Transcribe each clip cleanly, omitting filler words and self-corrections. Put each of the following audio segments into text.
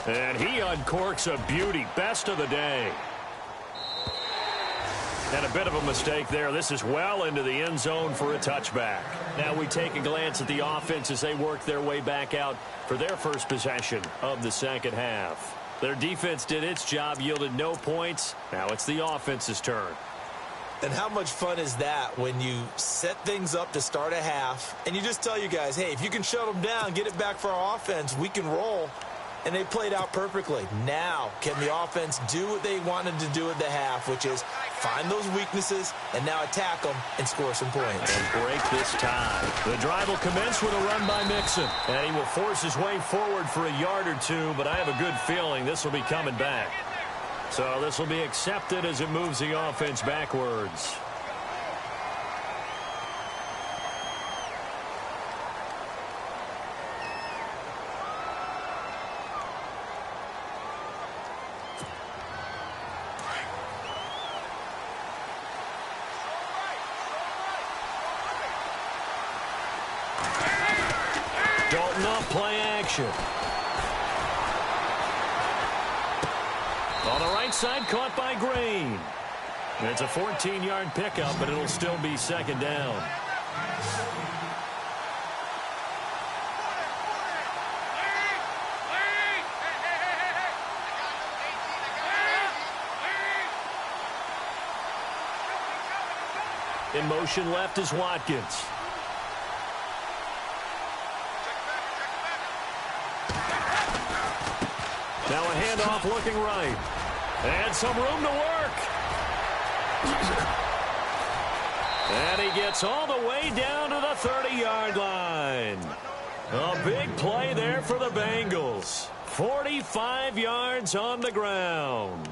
And he uncorks a beauty. Best of the day. And a bit of a mistake there. This is well into the end zone for a touchback. Now we take a glance at the offense as they work their way back out for their first possession of the second half. Their defense did its job, yielded no points. Now it's the offense's turn. And how much fun is that when you set things up to start a half and you just tell you guys, hey, if you can shut them down, get it back for our offense, we can roll. And they played out perfectly. Now, can the offense do what they wanted to do at the half, which is find those weaknesses and now attack them and score some points. And break this tie. The drive will commence with a run by Mixon. And he will force his way forward for a yard or two, but I have a good feeling this will be coming back. So this will be accepted as it moves the offense backwards. Dalton off play action. On the right side, caught by Green. It's a 14-yard pickup, but it'll still be second down. In motion left is Watkins. Now a handoff looking right. And some room to work. And he gets all the way down to the 30-yard line. A big play there for the Bengals. 45 yards on the ground.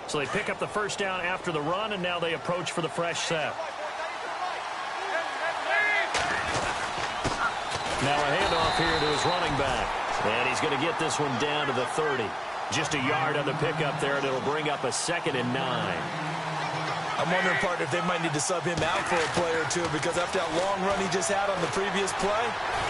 So they pick up the first down after the run, and now they approach for the fresh set. Now a handoff here to his running back. And he's going to get this one down to the 30. Just a yard on the pickup there, and it'll bring up a 2nd and 9. I'm wondering, partner, if they might need to sub him out for a play or two, because after that long run he just had on the previous play,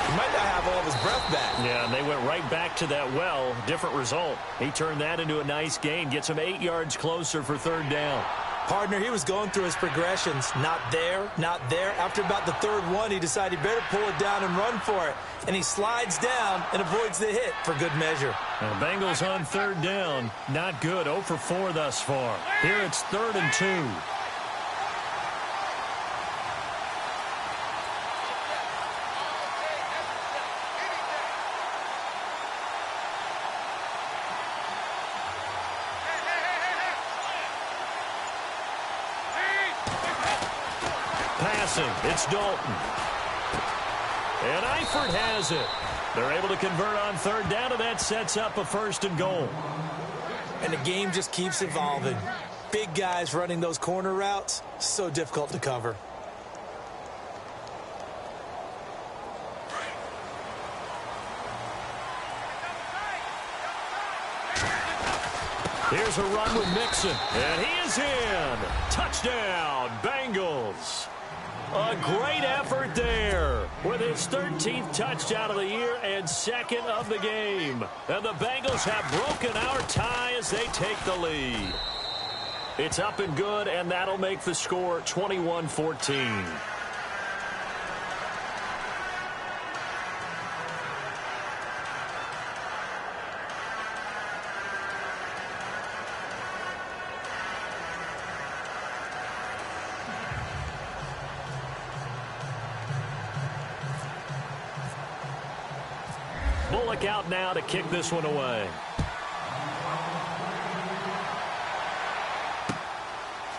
he might not have all of his breath back. Yeah, and they went right back to that well. Different result. He turned that into a nice gain. Gets him 8 yards closer for 3rd down. Partner, he was going through his progressions. Not there, not there. After about the 3rd one, he decided he better pull it down and run for it. And he slides down and avoids the hit for good measure. Now, Bengals on 3rd down. Not good. 0 for 4 thus far. Here it's 3rd and 2. It's Dalton. And Eifert has it. They're able to convert on 3rd down, and that sets up a 1st and goal. And the game just keeps evolving. Big guys running those corner routes, so difficult to cover. Here's a run with Mixon, and he is in. Touchdown, Bengals. A great effort there with his 13th touchdown of the year and 2nd of the game. And the Bengals have broken our tie as they take the lead. It's up and good, and that'll make the score 21-14. Bullock out now to kick this one away.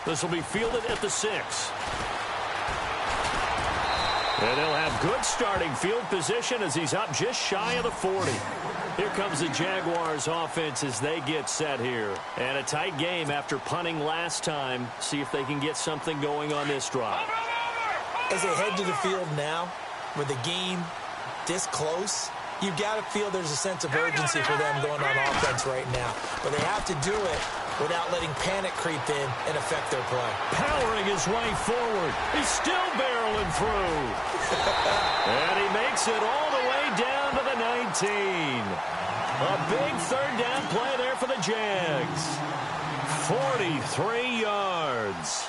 This will be fielded at the 6. And they'll have good starting field position as he's up just shy of the 40. Here comes the Jaguars offense as they get set here. And a tight game after punting last time. See if they can get something going on this drive. As they head to the field now, with the game this close, you've got to feel there's a sense of urgency for them going on offense right now. But they have to do it without letting panic creep in and affect their play. Powering his way forward. He's still barreling through. And he makes it all the way down to the 19. A big third down play there for the Jags. 43 yards.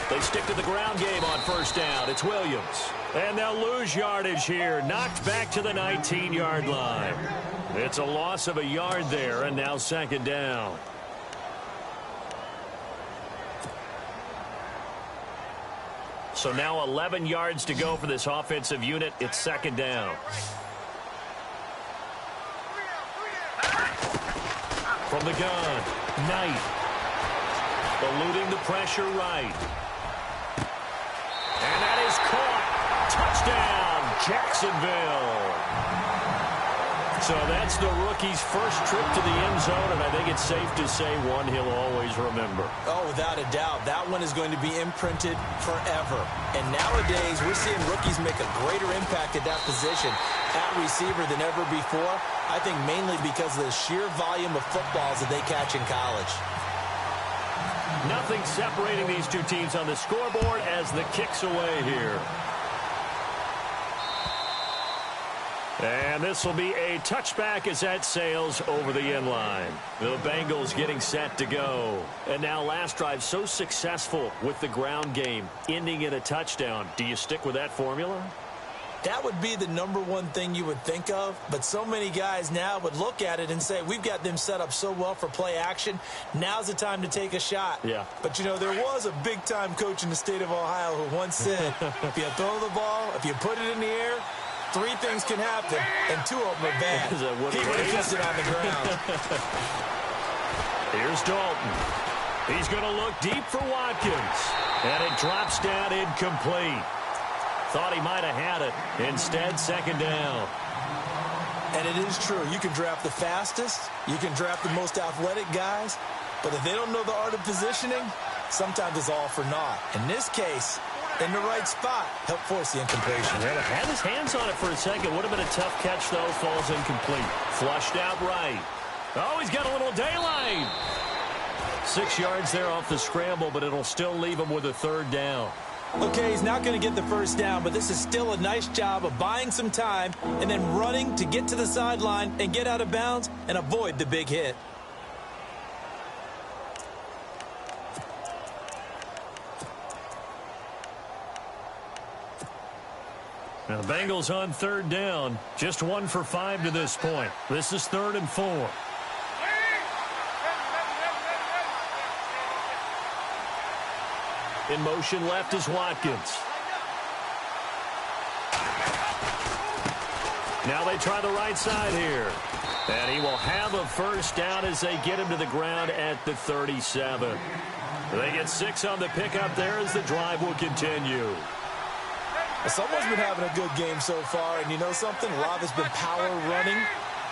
They stick to the ground game on first down. It's Williams. And they'll lose yardage here. Knocked back to the 19-yard line. It's a loss of a yard there, and now second down. So now 11 yards to go for this offensive unit. It's second down. From the gun, Knight. Eluding the pressure right. And that is caught. Touchdown, Jacksonville. So that's the rookie's first trip to the end zone, and I think it's safe to say one he'll always remember. Oh, without a doubt. That one is going to be imprinted forever. And nowadays, we're seeing rookies make a greater impact at that position at receiver than ever before. I think mainly because of the sheer volume of footballs that they catch in college. Nothing separating these two teams on the scoreboard as the kick's away here. And this will be a touchback as that sails over the end line. The Bengals getting set to go. And now last drive so successful with the ground game, ending in a touchdown. Do you stick with that formula? That would be the number one thing you would think of, but so many guys now would look at it and say, we've got them set up so well for play action. Now's the time to take a shot. Yeah. But, you know, there was a big-time coach in the state of Ohio who once said, if you throw the ball, if you put it in the air, 3 things can happen, and 2 of them are bad. He would have kept it on the ground. Here's Dalton. He's going to look deep for Watkins. And it drops down incomplete. Thought he might have had it. Instead, second down. And it is true. You can draft the fastest. You can draft the most athletic guys. But if they don't know the art of positioning, sometimes it's all for naught. In this case, in the right spot, help force the incompletion. Well, had his hands on it for a second. Would have been a tough catch, though. Falls incomplete. Flushed out right. Oh, he's got a little daylight. 6 yards there off the scramble, but it'll still leave him with a third down. Okay, he's not going to get the first down, but this is still a nice job of buying some time and then running to get to the sideline and get out of bounds and avoid the big hit. Now the Bengals on third down. Just 1 for 5 to this point. This is 3rd and 4. In motion left is Watkins. Now they try the right side here. And he will have a first down as they get him to the ground at the 37. They get 6 on the pickup there as the drive will continue. Someone's been having a good game so far, and you know something? A lot has been power running.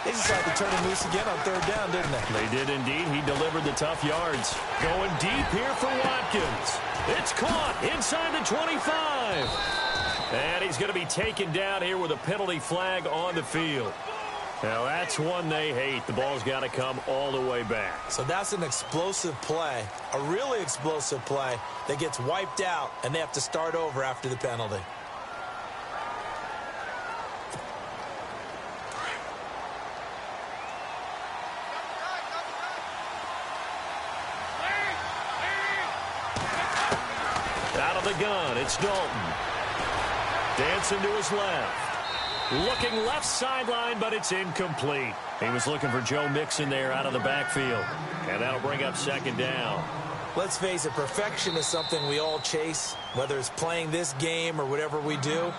They decided to turn him loose again on third down, didn't they? They did indeed. He delivered the tough yards. Going deep here for Watkins. It's caught inside the 25. And he's going to be taken down here with a penalty flag on the field. Now, that's one they hate. The ball's got to come all the way back. So that's an explosive play, a really explosive play that gets wiped out, and they have to start over after the penalty. Out of the gun, it's Dalton. Dancing to his left. Looking left sideline, but it's incomplete. He was looking for Joe Mixon there out of the backfield. And that'll bring up second down. Let's face it, perfection is something we all chase, whether it's playing this game or whatever we do.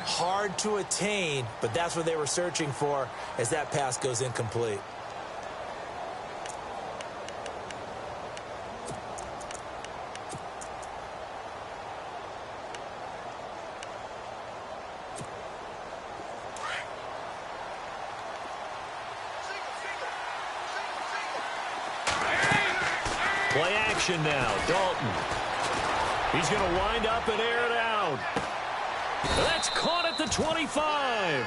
Hard to attain, but that's what they were searching for as that pass goes incomplete. Play action now. Dalton. He's going to wind up and air it out. That's caught at the 25.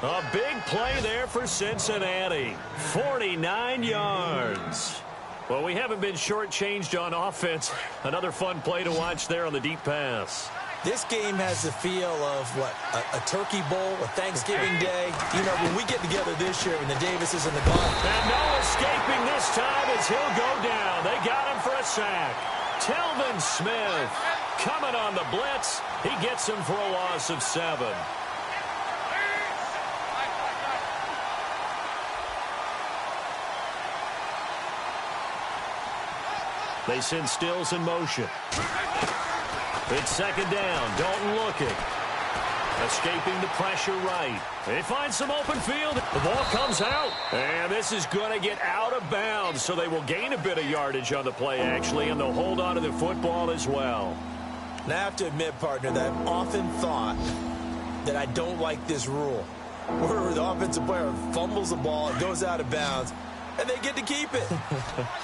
A big play there for Cincinnati. 49 yards. Well, we haven't been shortchanged on offense. Another fun play to watch there on the deep pass. This game has the feel of, what, a turkey bowl, a Thanksgiving day. You know, when we get together this year and the Davises and the Golf. And no escaping this time as he'll go down. They got him for a sack. Telvin Smith coming on the blitz. He gets him for a loss of 7. They send Stills in motion. It's second down. Dalton looking. Escaping the pressure right. They find some open field. The ball comes out. And this is going to get out of bounds, so they will gain a bit of yardage on the play, actually, and they'll hold on to the football as well. And I have to admit, partner, that I've often thought that I don't like this rule, where the offensive player fumbles the ball, it goes out of bounds, and they get to keep it.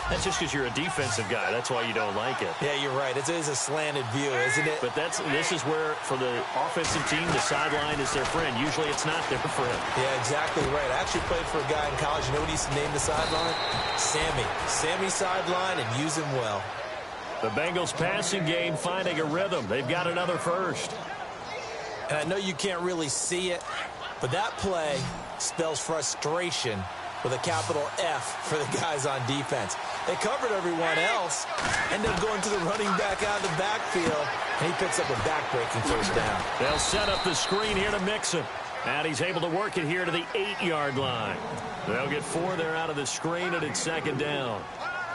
That's just because you're a defensive guy. That's why you don't like it. Yeah, you're right. It is a slanted view, isn't it? But this is where, for the offensive team, the sideline is their friend. Usually it's not their friend. Yeah, exactly right. I actually played for a guy in college. You know what he used to name the sideline? Sammy. Sammy sideline, and use him well. The Bengals passing game finding a rhythm. They've got another first. And I know you can't really see it, but that play spells frustration with a capital F for the guys on defense. They covered everyone else, end up going to the running back out of the backfield, and he picks up a back-breaking first down. They'll set up the screen here to Mixon. And he's able to work it here to the 8-yard line. They'll get 4 there out of the screen, and it's second down.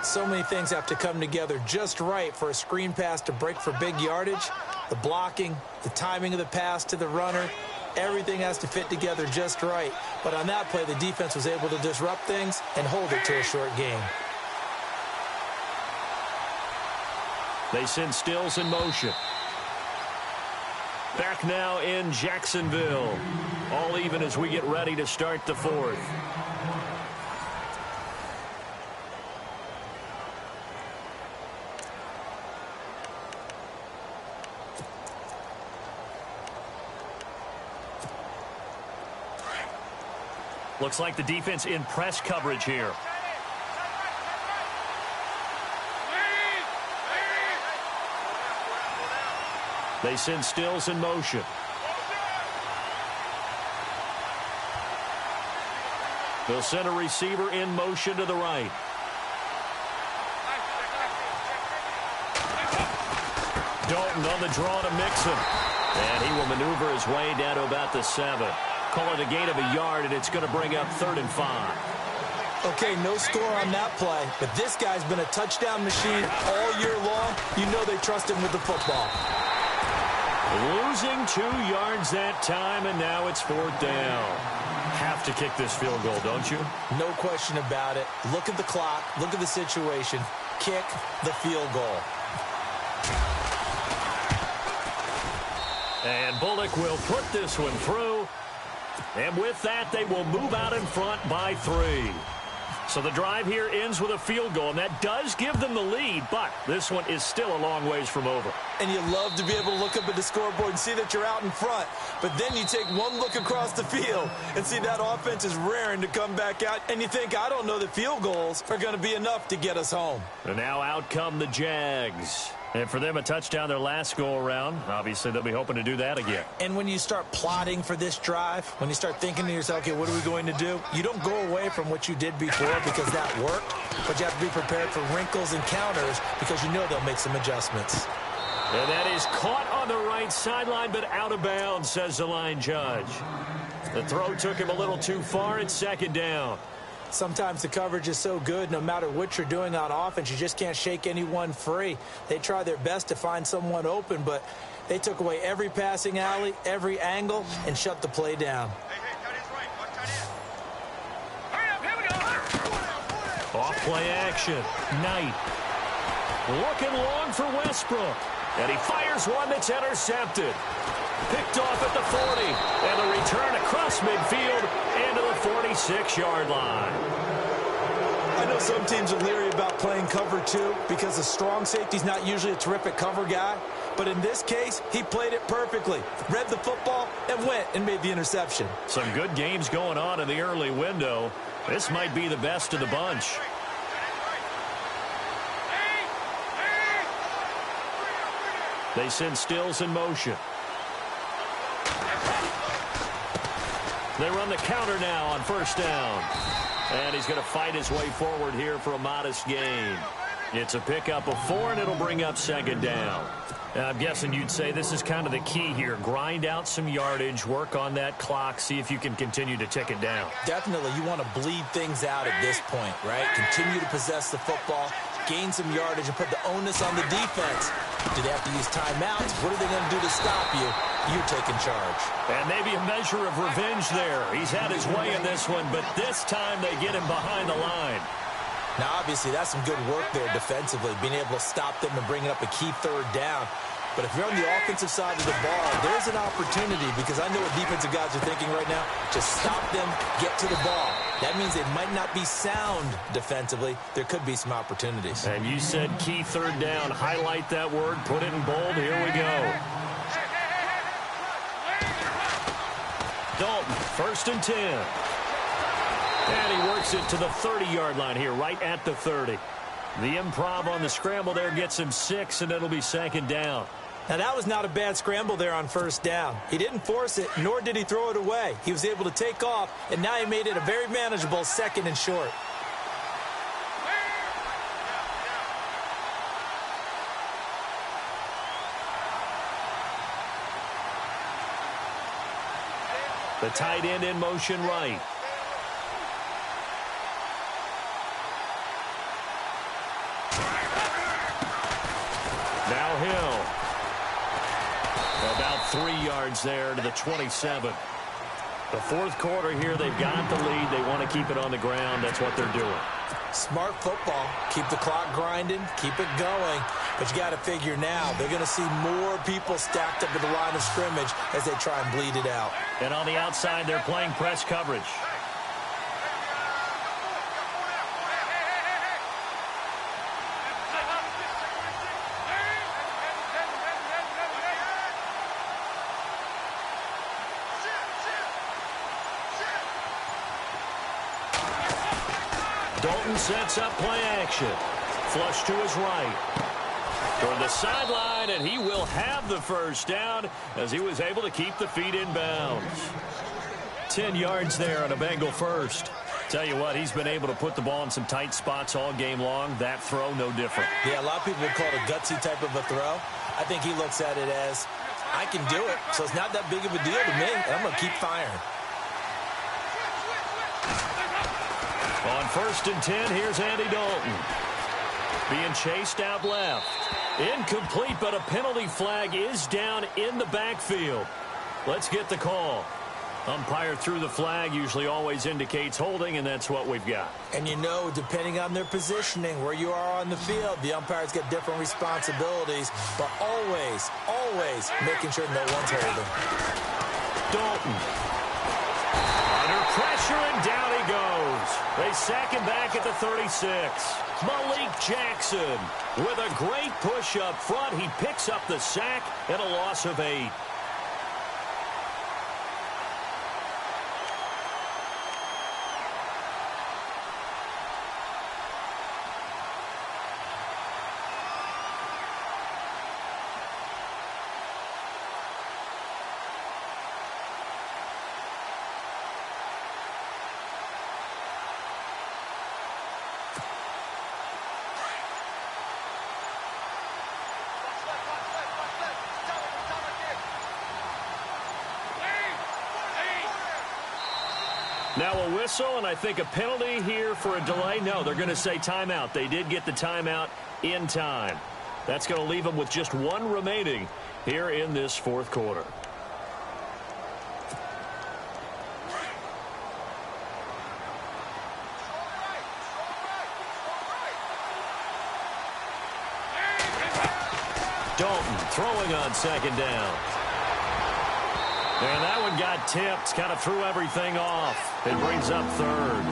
So many things have to come together just right for a screen pass to break for big yardage. The blocking, the timing of the pass to the runner, everything has to fit together just right. But on that play, the defense was able to disrupt things and hold it to a short game. They send Stills in motion. Back now in Jacksonville. All even as we get ready to start the fourth. Looks like the defense in press coverage here. They send Stills in motion. They'll send a receiver in motion to the right. Dalton on the draw to Mixon. And he will maneuver his way down to about the 7. Call it a gain of a yard, and it's going to bring up 3rd and 5. Okay, no score on that play, but this guy's been a touchdown machine all year long. You know they trust him with the football. Losing 2 yards that time, and now it's 4th down. Have to kick this field goal, don't you? No question about it. Look at the clock. Look at the situation. Kick the field goal. And Bullock will put this one through. And with that, they will move out in front by 3. So the drive here ends with a field goal, and that does give them the lead, but this one is still a long ways from over. And you love to be able to look up at the scoreboard and see that you're out in front, but then you take one look across the field and see that offense is raring to come back out, and you think, I don't know that field goals are going to be enough to get us home. And now out come the Jags. And for them, a touchdown their last go-around. Obviously, they'll be hoping to do that again. And when you start plotting for this drive, when you start thinking to yourself, okay, what are we going to do? You don't go away from what you did before because that worked, but you have to be prepared for wrinkles and counters because you know they'll make some adjustments. And that is caught on the right sideline, but out of bounds, says the line judge. The throw took him a little too far. It's second down. Sometimes the coverage is so good, no matter what you're doing on offense, you just can't shake anyone free. They try their best to find someone open, but they took away every passing alley, every angle, and shut the play down. Off play action. Knight. Looking long for Westbrook. And he fires one that's intercepted. Picked off at the 40. And the return across midfield into the 46-yard line. I know some teams are leery about playing cover 2 because a strong safety's not usually a terrific cover guy. But in this case, he played it perfectly. Read the football and went and made the interception. Some good games going on in the early window. This might be the best of the bunch. They send Stills in motion. They run the counter now on first down. And he's going to fight his way forward here for a modest gain. It's a pickup of 4, and it'll bring up second down. I'm guessing you'd say this is kind of the key here. Grind out some yardage, work on that clock, see if you can continue to tick it down. Definitely, you want to bleed things out at this point, right? Continue to possess the football, gain some yardage, and put the onus on the defense. Do they have to use timeouts? What are they going to do to stop you? You're taking charge. And maybe a measure of revenge there. He's had his way in this one, but this time they get him behind the line. Now, obviously, that's some good work there defensively, being able to stop them and bringing up a key third down. But if you're on the offensive side of the ball, there's an opportunity, because I know what defensive guys are thinking right now. Just stop them, get to the ball. That means they might not be sound defensively. There could be some opportunities. And you said key third down. Highlight that word. Put it in bold. Here we go. Dalton, 1st and 10. And he works it to the 30-yard line here, right at the 30. The improv on the scramble there gets him 6, and it'll be second down. Now, that was not a bad scramble there on first down. He didn't force it, nor did he throw it away. He was able to take off, and now he made it a very manageable 2nd and short. The tight end in motion right. Now Hill. About 3 yards there to the 27. The 4th quarter here, they've got the lead. They want to keep it on the ground. That's what they're doing. Smart football. Keep the clock grinding. Keep it going. But you got to figure now, they're going to see more people stacked up at the line of scrimmage as they try and bleed it out. And on the outside, they're playing press coverage. Dalton sets up play action. Flush to his right. Toward the sideline, and he will have the first down as he was able to keep the feet in bounds. 10 yards there on a Bengal first. Tell you what, he's been able to put the ball in some tight spots all game long. That throw, no different. Yeah, a lot of people would call it a gutsy type of a throw. I think he looks at it as, I can do it, so it's not that big of a deal to me, and I'm going to keep firing. On 1st and 10, here's Andy Dalton. Being chased out left. Incomplete, but a penalty flag is down in the backfield. Let's get the call. Umpire threw the flag, usually always indicates holding, and that's what we've got. And you know, depending on their positioning, where you are on the field, the umpires get different responsibilities, but always, always making sure no one's holding. Dalton. Under pressure, and down he goes. They sack him back at the 36. Malik Jackson with a great push up front. He picks up the sack and a loss of 8. Now a whistle, and I think a penalty here for a delay. No, they're going to say timeout. They did get the timeout in time. That's going to leave them with just 1 remaining here in this 4th quarter. Dalton throwing on 2nd down. And that one got tipped, kind of threw everything off. It brings up 3rd.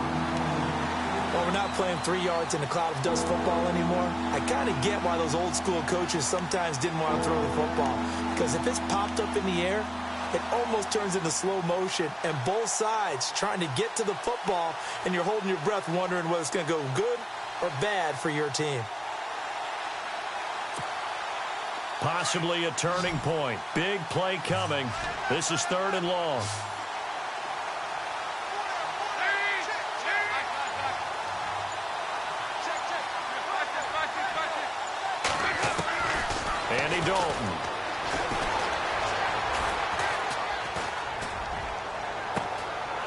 Well, we're not playing 3 yards in a cloud of dust football anymore. I kind of get why those old school coaches sometimes didn't want to throw the football. Because if it's popped up in the air, it almost turns into slow motion. And both sides trying to get to the football, and you're holding your breath wondering whether it's going to go good or bad for your team. Possibly a turning point. Big play coming. This is 3rd and long. Andy Dalton.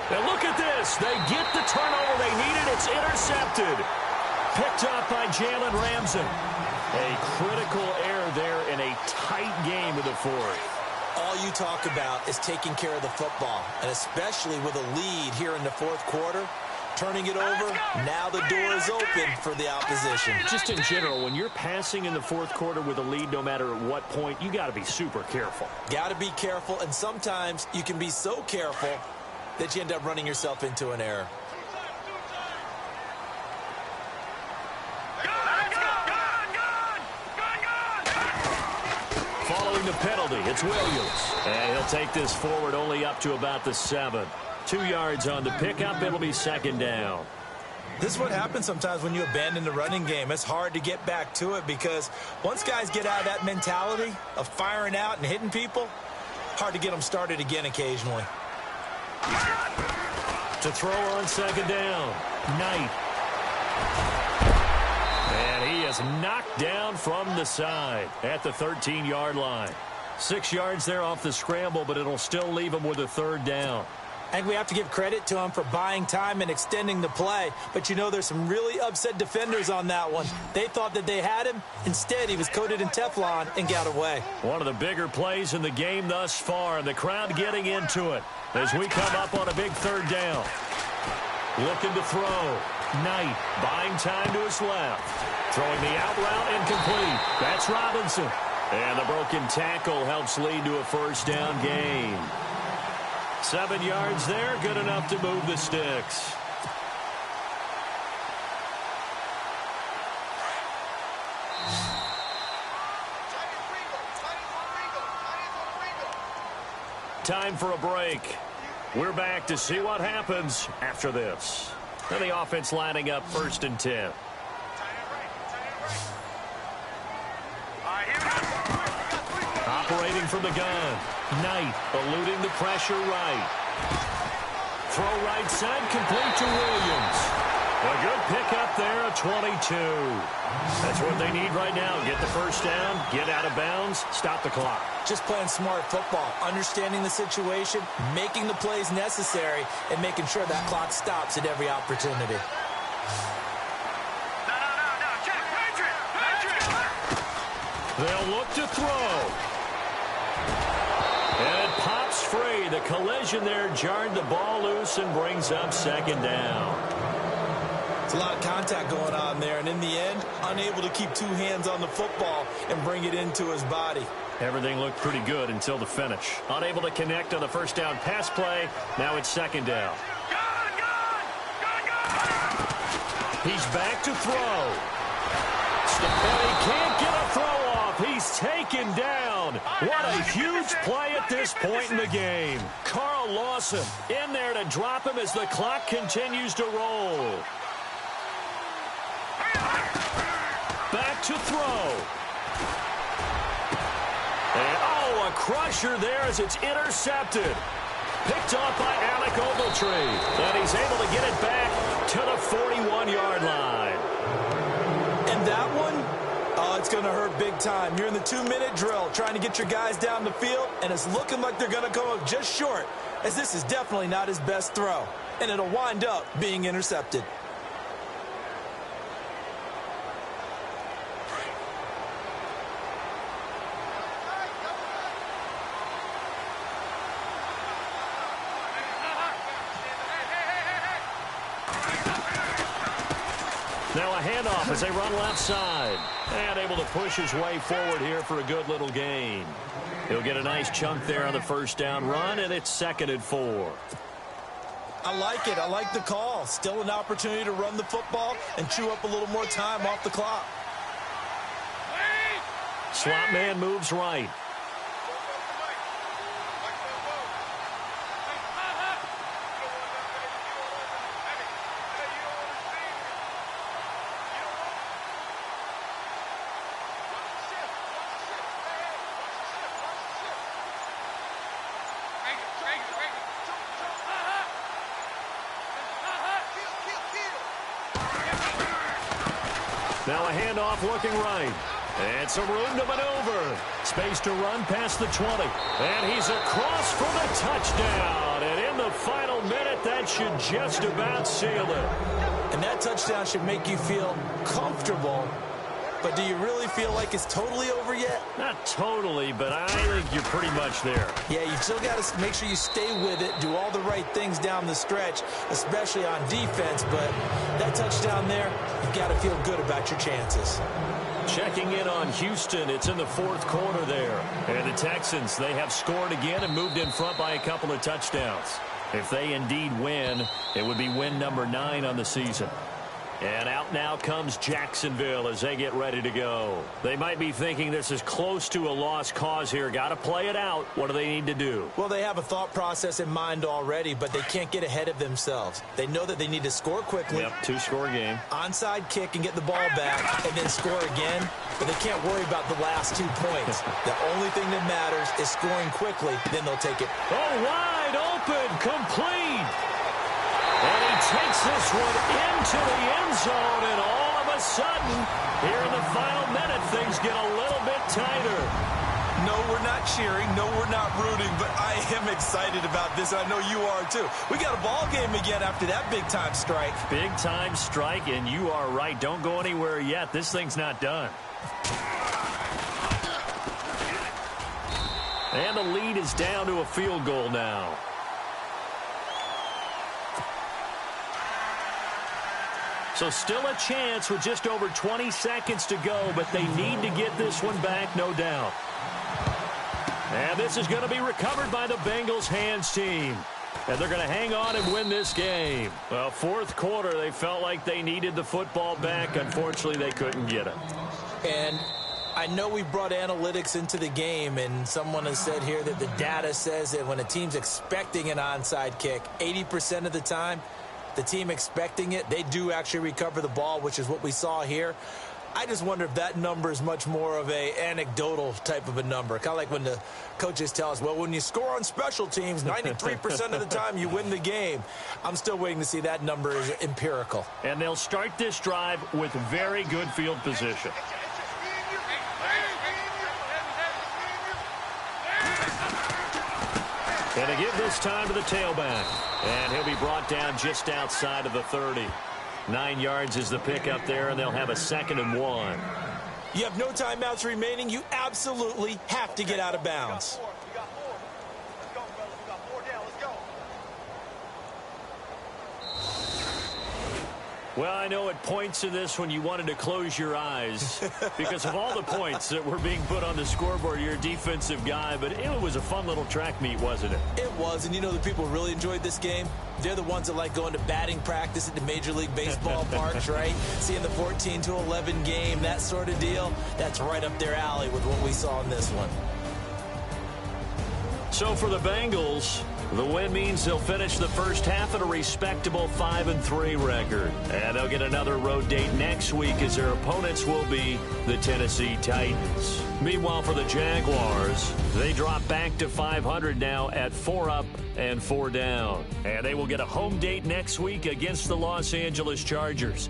And look at this. They get the turnover they needed. It's intercepted. Picked up by Jalen Ramsey. A critical error there in a tight game in the 4th. All you talk about is taking care of the football, and especially with a lead here in the 4th quarter. Turning it over, now the door is open for the opposition. Just in general, when you're passing in the 4th quarter with a lead, no matter at what point, you got to be super careful. Got to be careful, and sometimes you can be so careful that you end up running yourself into an error. Following the penalty, it's Williams. And he'll take this forward only up to about the 7. 2 yards on the pickup. It'll be 2nd down. This is what happens sometimes when you abandon the running game. It's hard to get back to it because once guys get out of that mentality of firing out and hitting people, hard to get them started again occasionally. To throw on 2nd down, Knight. And he is knocked down from the side at the 13-yard line. 6 yards there off the scramble, but it'll still leave him with a 3rd down. I think we have to give credit to him for buying time and extending the play. But, you know, there's some really upset defenders on that one. They thought that they had him. Instead, he was coated in Teflon and got away. One of the bigger plays in the game thus far, and the crowd getting into it as we come up on a big 3rd down. Looking to throw. Knight buying time to his left. Throwing the out route incomplete. That's Robinson. And the broken tackle helps lead to a 1st down gain. 7 yards there, good enough to move the sticks. Time for a break. We're back to see what happens after this. And the offense lining up 1st and 10. Operating from the gun. Knight eluding the pressure right. Throw right side complete to Williams. A good pickup there at 22. That's what they need right now. Get the 1st down, get out of bounds, stop the clock. Just playing smart football, understanding the situation, making the plays necessary, and making sure that clock stops at every opportunity. They'll look to throw. And it pops free. The collision there jarred the ball loose and brings up 2nd down. It's a lot of contact going on there, and in the end, unable to keep 2 hands on the football and bring it into his body. Everything looked pretty good until the finish. Unable to connect on the 1st down pass play. Now it's 2nd down. He's back to throw. Stephani can't get a throw off. He's taken down. What a huge play at this point in the game. Carl Lawson in there to drop him as the clock continues to roll. Back to throw. And, oh, a crusher there as it's intercepted. Picked off by Alec Ogletree. And he's able to get it back to the 41-yard line. And that one, oh, it's going to hurt big time. You're in the 2-minute drill trying to get your guys down the field, and it's looking like they're going to come up just short, as this is definitely not his best throw. And it'll wind up being intercepted. Now a handoff as they run left side. And able to push his way forward here for a good little gain. He'll get a nice chunk there on the 1st down run, and it's 2nd and 4. I like it. I like the call. Still an opportunity to run the football and chew up a little more time off the clock. Slot man moves right. Now a handoff looking right. And some room to maneuver. Space to run past the 20. And he's across for the touchdown. And in the final minute, that should just about seal it. And that touchdown should make you feel comfortable. But do you really feel like it's totally over yet? Not totally, but I think you're pretty much there. Yeah, you still got to make sure you stay with it, do all the right things down the stretch, especially on defense. But that touchdown there, you've got to feel good about your chances. Checking in on Houston, it's in the fourth quarter there. And the Texans, they have scored again and moved in front by a couple of touchdowns. If they indeed win, it would be win number 9 on the season. And out now comes Jacksonville as they get ready to go. They might be thinking this is close to a lost cause here. Got to play it out. What do they need to do? Well, they have a thought process in mind already, but they can't get ahead of themselves. They know that they need to score quickly. Yep, 2-score game. Onside kick and get the ball back and then score again. But they can't worry about the last 2 points. The only thing that matters is scoring quickly. Then they'll take it. Oh, wide open, complete. And he takes this one into the end zone, and all of a sudden, here in the final minute, things get a little bit tighter. No, we're not cheering. No, we're not rooting, but I am excited about this. I know you are, too. We got a ball game again after that big-time strike. Big-time strike, and you are right. Don't go anywhere yet. This thing's not done. And the lead is down to a field goal now. So still a chance with just over 20 seconds to go, but they need to get this one back, no doubt. And this is going to be recovered by the Bengals hands team. And they're going to hang on and win this game. Well, fourth quarter, they felt like they needed the football back. Unfortunately, they couldn't get it. And I know we brought analytics into the game, and someone has said here that the data says that when a team's expecting an onside kick, 80% of the time, the team expecting it, they do actually recover the ball, which is what we saw here. I just wonder if that number is much more of a anecdotal type of a number. Kind of like when the coaches tell us, well, when you score on special teams, 93% of the time you win the game. I'm still waiting to see that number is empirical. And they'll start this drive with very good field position. And to give this time to the tailback. And he'll be brought down just outside of the 30. 9 yards is the pickup there, and they'll have a 2nd and 1. You have no timeouts remaining. You absolutely have to get out of bounds. Well, I know at points in this when you wanted to close your eyes because of all the points that were being put on the scoreboard. You're a defensive guy, but it was a fun little track meet, wasn't it? It was, and you know the people who really enjoyed this game? They're the ones that like going to batting practice at the Major League Baseball parks, right? Seeing the 14-11 game, that sort of deal. That's right up their alley with what we saw in this one. So for the Bengals, the win means they'll finish the first half at a respectable 5-3 record. And they'll get another road date next week as their opponents will be the Tennessee Titans. Meanwhile, for the Jaguars, they drop back to 500 now at 4 up and 4 down. And they will get a home date next week against the Los Angeles Chargers.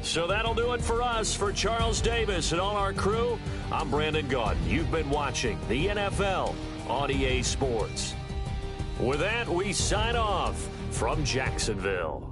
So that'll do it for us. For Charles Davis and all our crew, I'm Brandon Gaudin. You've been watching the NFL on EA Sports. With that, we sign off from Jacksonville.